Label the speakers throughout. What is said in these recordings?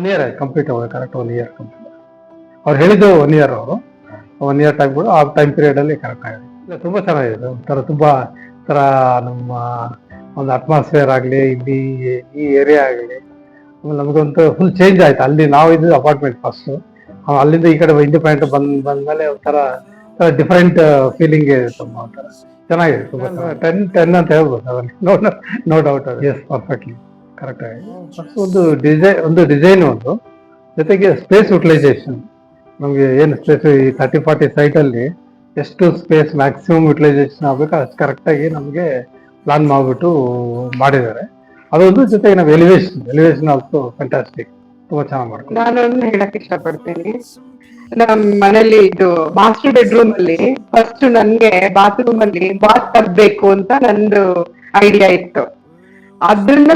Speaker 1: 1 year ಆಯ್ತು complete ಆಗೋದು, correct 1 year complete. ಅವ್ರು ಹೇಳಿದ್ದು 1 ಇಯರ್, ಅವರು 1 ಇಯರ್ ಟೈಮ್ ಕೂಡ ಆ ಟೈಮ್ ಪೀರಿಯಡ್ ಅಲ್ಲಿ ಕರೆಕ್ಟ್ ಆಗಿದೆ. ಇಲ್ಲ ತುಂಬಾ ಚೆನ್ನಾಗಿದೆ ಒಂಥರ, ತುಂಬಾ ತರ ನಮ್ಮ ಒಂದು ಅಟ್ಮಾಸ್ಫಿಯರ್ ಆಗಲಿ, ಇಲ್ಲಿ ಈ ಏರಿಯಾ ಆಗಲಿ, ಆಮೇಲೆ ನಮಗಂತೂ ಫುಲ್ ಚೇಂಜ್ ಆಯ್ತು. ಅಲ್ಲಿ ನಾವು ಇದು ಅಪಾರ್ಟ್ಮೆಂಟ್ ಫಸ್ಟ್, ಅಲ್ಲಿಂದ ಈ ಕಡೆ ಇಂಡಿಪೆಂಡೆಂಟ್ ಬಂದ್ಮೇಲೆ ಒಂಥರ ಡಿಫರೆಂಟ್ ಫೀಲಿಂಗ್ ತುಂಬ ಒಂಥರ ಚೆನ್ನಾಗಿದೆ. ತುಂಬ 10 ಅಂತ ಹೇಳ್ಬೋದು ಅದನ್ನು, no doubt. Yes, perfectly correct ಆಗಿದೆ. ಫಸ್ಟ್ ಒಂದು ಡಿಸೈನ್ ಜೊತೆಗೆ ಸ್ಪೇಸ್ ಯುಟಿಲೈಸೇಷನ್. ನಮಗೆ ಏನು ಸ್ಪೇಸ್ ಈ 30-40 ಸೈಟಲ್ಲಿ ಎಷ್ಟು ಸ್ಪೇಸ್ ಮ್ಯಾಕ್ಸಿಮಮ್ ಯುಟಿಲೈಸೇಷನ್ ಆಗಬೇಕು ಅಷ್ಟು ಕರೆಕ್ಟಾಗಿ ನಮಗೆ ಪ್ಲಾನ್ ಮಾಡಿಬಿಟ್ಟು ಮಾಡಿದ್ದಾರೆ. ಅದೊಂದು ಜೊತೆಗೆ ನಾವು ಎಲಿವೇಶನ್ ಆಲ್ಸೋ ಫ್ಯಾಂಟಾಸ್ಟಿಕ್, ತುಂಬಾ ಚೆನ್ನಾಗಿ ಮಾಡ್ಕೊಂಡು.
Speaker 2: ನಾನೊಂದು ಹೇಳಕ್ ಇಷ್ಟಪಡ್ತೀನಿ. ನಮ್ ಮನೇಲಿ ಇದು ಮಾಸ್ಟರ್ ಬೆಡ್ರೂಮ್ ಅಲ್ಲಿ ಫಸ್ಟ್ ನನ್ಗೆ ಬಾತ್ರೂಮ್ ಅಲ್ಲಿ ಬಾತ್ ಟಬ್ ಬೇಕು ಅಂತ ನಂದು ಐಡಿಯಾ ಇತ್ತು. ಅದನ್ನ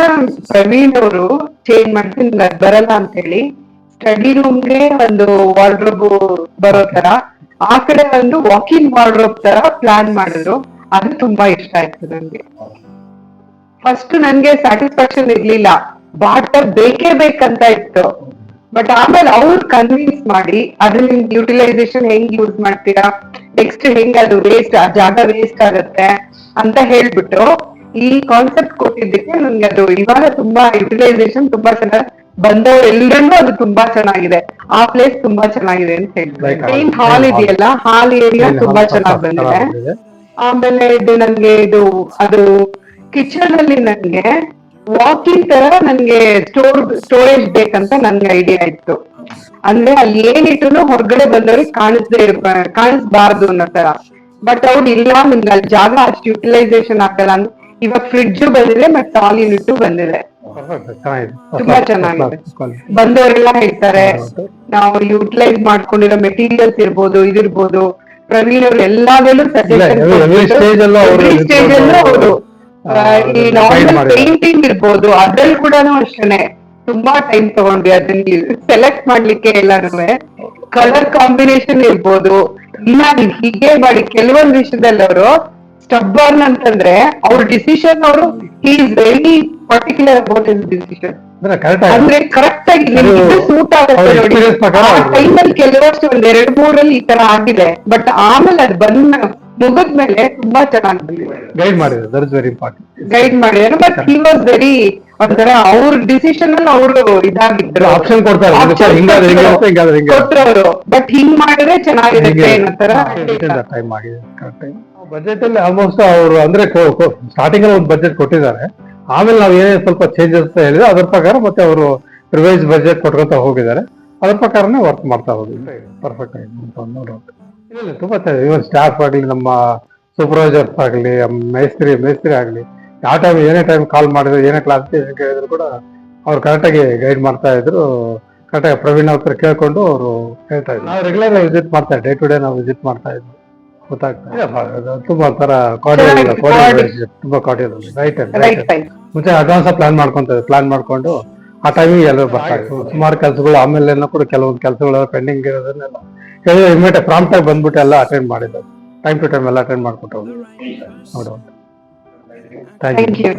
Speaker 2: ಪ್ರವೀಣ್ ಅವರು ಚೇಂಜ್ ಮಾಡ್ತೀನಿ ನನಗ್ ಬರಲ್ಲ ಅಂತ ಹೇಳಿ ಸ್ಟಡಿ ರೂಮ್ಗೆ ಒಂದು ವಾರ್ಡ್ರೋಬ್ ಬರೋ ತರ, ಆ ಕಡೆ ಒಂದು ವಾಕಿಂಗ್ ವಾರ್ಡ್ರೋಬ್ ತರ ಪ್ಲಾನ್ ಮಾಡಿದ್ರು. ಅದು ತುಂಬಾ ಇಷ್ಟ ಆಯ್ತು ನನ್ಗೆ. ಫಸ್ಟ್ ನನ್ಗೆ ಸ್ಯಾಟಿಸ್ಫ್ಯಾಕ್ಷನ್ ಇರ್ಲಿಲ್ಲ, ಬಾತ್ ಟಬ್ ಬೇಕೇ ಬೇಕಂತ ಇತ್ತು. ಬಟ್ ಆಮೇಲೆ ಅವ್ರು ಕನ್ವಿನ್ಸ್ ಮಾಡಿ ಅದ್ರಲ್ಲಿ ಯುಟಿಲೈಸೇಷನ್ ಹೆಂಗ್ ಯೂಸ್ ಮಾಡ್ತೀರಾ, ನೆಕ್ಸ್ಟ್ ಹೆಂಗ್ ಅದು ವೇಸ್ಟ್, ಆ ಜಾಗ ವೇಸ್ಟ್ ಆಗತ್ತೆ ಅಂತ ಹೇಳ್ಬಿಟ್ಟು ಈ ಕಾನ್ಸೆಪ್ಟ್ ಕೊಟ್ಟಿದ್ದಕ್ಕೆ ನನ್ಗೆ ಅದು ಇವಾಗ ತುಂಬಾ ಯುಟಿಲೈಸೇಷನ್ ತುಂಬಾ ಚೆನ್ನಾಗಿ ಬಂದವರೆಲ್ಲರೂ ಅದು ತುಂಬಾ ಚೆನ್ನಾಗಿದೆ, ಆ ಪ್ಲೇಸ್ ತುಂಬಾ ಚೆನ್ನಾಗಿದೆ ಅಂತ ಹೇಳ್ತಾರೆ. ಮೇನ್ ಹಾಲ್ ಇದೆಯಲ್ಲ, ಹಾಲ್ ಏರಿಯಾ ತುಂಬಾ ಚೆನ್ನಾಗಿ ಬಂದಿದೆ. ಆಮೇಲೆ ಇದು ನನ್ಗೆ ಅದು ಕಿಚನ್ ಅಲ್ಲಿ ನನ್ಗೆ ವಾಕಿಂಗ್ ತರ ನನ್ಗೆ ಸ್ಟೋರೇಜ್ ಬೇಕಂತ ನನ್ಗೆ ಐಡಿಯಾ ಇತ್ತು. ಅಂದ್ರೆ ಅಲ್ಲಿ ಏನಿಟ್ಟು ಹೊರಗಡೆ ಬಂದವ್ರಿಗೆ ಕಾಣಿಸ್ಬಾರ್ದು ಅನ್ನೋ ತರ. ಬಟ್ ಅವ್ರು ಇಲ್ಲ, ನಿಮ್ಗೆ ಅಲ್ಲಿ ಜಾಗ ಅಷ್ಟು ಯುಟಿಲೈಸೇಷನ್ ಆಗಲ್ಲ ಅಂತ ಇವಾಗ ಫ್ರಿಡ್ಜ್ ಬಂದಿದೆ ಮತ್ತೆ ಆಲ್ ಯೂನಿಟ್ ಬಂದಿದೆ. ತುಂಬಾ ಚೆನ್ನಾಗಿದೆ. ಬಂದವರೆಲ್ಲ ಹೇಳ್ತಾರೆ ನಾವು ಯುಟಿಲೈಸ್ ಮಾಡ್ಕೊಂಡಿರೋ ಮೆಟೀರಿಯಲ್ಸ್ ಇರ್ಬೋದು, ಇದಿರ್ಬೋದು, ಪ್ರವೀಣ್ ಅವ್ರು ಎಲ್ಲಾದ್ರಲ್ಲೂ ಸಜೆಷನ್ ಸ್ಟೇಜ್ ಅಲ್ಲೂ ಅವರು ಈ ನಾರ್ಮಲ್ ಪೇಂಟಿಂಗ್ ಇರ್ಬೋದು ಅದ್ರಲ್ಲಿ ಕೂಡ ಅಷ್ಟೇನೆ ತುಂಬಾ ಟೈಮ್ ತಗೊಂಡ್ವಿ ಅದನ್ನ ಸೆಲೆಕ್ಟ್ ಮಾಡ್ಲಿಕ್ಕೆ. ಎಲ್ಲಾನು ಕಲರ್ ಕಾಂಬಿನೇಷನ್ ಇರ್ಬೋದು, ಇಲ್ಲ ನೀವು ಹೀಗೆ ಮಾಡಿ. ಕೆಲವೊಂದು ವಿಷಯದಲ್ಲಿ ಅವರು ಸ್ಟಬ್ಬರ್ನ್ ಅಂತಂದ್ರೆ ಅವ್ರ ಡಿಸಿಷನ್, ಅವರು he is very particular about his decision. ಅಂದ್ರೆ ಕರೆಕ್ಟ್ ಆಗಿ ಸೂಟ್ ಆಗುತ್ತೆ ನೋಡಿ. ಆ ಟೈಮಲ್ಲಿ ಕೆಲವಷ್ಟು ಒಂದ್ 2-3 ಈ ತರ ಆಗಿದೆ, ಬಟ್ ಆಮೇಲೆ ಅದು ಮುಗಿದ್ಮೇಲೆ ತುಂಬಾ ಚೆನ್ನಾಗಿ ಬಂದಿದೆ.
Speaker 1: ಗೈಡ್ ಮಾಡಿದ್ರು, that is very important.
Speaker 2: Guide ಮಾಡಿದ್ರು, ಬಟ್ ಹಿ ವಾಸ್ ವೆರಿ ಒಂಥರ ಅವ್ರ ಡಿಸಿಷನ್ ಅಲ್ಲಿ ಅವರು ಇದಾಗಿದ್ರು,
Speaker 1: ಆಪ್ಷನ್ ಕೊಡ್ತಾರೆ
Speaker 2: ಕೊಟ್ಟರು. ಬಟ್ ಹಿಂಗ್ ಮಾಡಿದ್ರೆ ಚೆನ್ನಾಗಿರುತ್ತೆ ಅನ್ನೋ ತರ
Speaker 1: ಟೈಮ್ ಆಗಿದೆ. ಬಜೆಟ್ ಅಲ್ಲಿ ಆಲ್ಮೋಸ್ಟ್ ಅವರು ಅಂದ್ರೆ ಸ್ಟಾರ್ಟಿಂಗ್ ಅಲ್ಲಿ ಒಂದು ಬಜೆಟ್ ಕೊಟ್ಟಿದ್ದಾರೆ, ಆಮೇಲೆ ನಾವು ಏನೇ ಸ್ವಲ್ಪ ಚೇಂಜಸ್ ಅಂತ ಹೇಳಿದ್ರೆ ಅದ್ರ ಪ್ರಕಾರ ಮತ್ತೆ ಅವರು ರಿವೈಸ್ ಬಜೆಟ್ ಕೊಟ್ಕೊಂತ ಹೋಗಿದ್ದಾರೆ. ಅದ್ರ ಪ್ರಕಾರನೇ ವರ್ಕ್ ಮಾಡ್ತಾ ಹೋಗಿದ್ದಾರೆ. ಪರ್ಫೆಕ್ಟ್ ಆಗಿದೆ, ನೋಡೋದು ಇಲ್ಲ ತುಂಬಾ ಚೆನ್ನಾಗಿದೆ. ಇವನ್ ಸ್ಟಾಫ್ ಆಗಲಿ, ನಮ್ಮ ಸೂಪರ್ವೈಸರ್ಸ್ ಆಗಲಿ, ಮೇಸ್ತ್ರಿ ಆಗಲಿ, ಯಾವ ಟೈಮ್ ಏನೇ ಟೈಮ್ ಕಾಲ್ ಮಾಡಿದ್ರು, ಏನೇ ಕ್ಲಾಸ್ ಕೇಳಿದ್ರು ಕೂಡ ಅವ್ರು ಕರೆಕ್ಟಾಗಿ ಗೈಡ್ ಮಾಡ್ತಾ ಇದ್ರು. ಕರೆಕ್ಟಾಗಿ ಪ್ರವೀಣ್ ಅವ್ರ ಕೇಳ್ಕೊಂಡು ಅವರು ಹೇಳ್ತಾ ಇದ್ರು. ನಾವು ರೆಗ್ಯುಲರ್ ವಿಸಿಟ್ ಮಾಡ್ತಾ ಇದ್ವಿ, ಡೇ ಟು ಡೇ ನಾವು ವಿಸಿಟ್ ಮಾಡ್ತಾ ಇದ್ವಿ. ಗೊತ್ತಾಗ್ತದೆ ತುಂಬಾ ಒಂಥರ ತುಂಬಾ ಕಾರ್ಡಿಯಲ್ ರೈಟ್. ಮುಂಚೆ ಅಡ್ವಾನ್ಸ್ ಪ್ಲಾನ್ ಮಾಡ್ಕೊಂಡು ಆ ಟೈಮಿಗೆ ಎಲ್ಲರೂ ಬರ್ತಾ ಇದ್ರು. ಸುಮಾರು ಕೆಲಸಗಳು ಆಮೇಲೆ ಕೂಡ ಕೆಲವೊಂದು ಕೆಲಸಗಳು ಪೆಂಡಿಂಗ್ ಇರೋದನ್ನೆಲ್ಲ ಹೇಳಿದ್ರೆ ಇಮಿಡಿಯೇಟ್ ಪ್ರಾಂಪ್ಟ್ ಆಗಿ ಬಂದ್ಬಿಟ್ಟು ಎಲ್ಲ ಅಟೆಂಡ್ ಮಾಡಿದ್ರು. ಟೈಮ್ ಟು ಟೈಮ್ ಎಲ್ಲ ಅಟೆಂಡ್ ಮಾಡ್ಕೊಟ್ಟು. Thank you.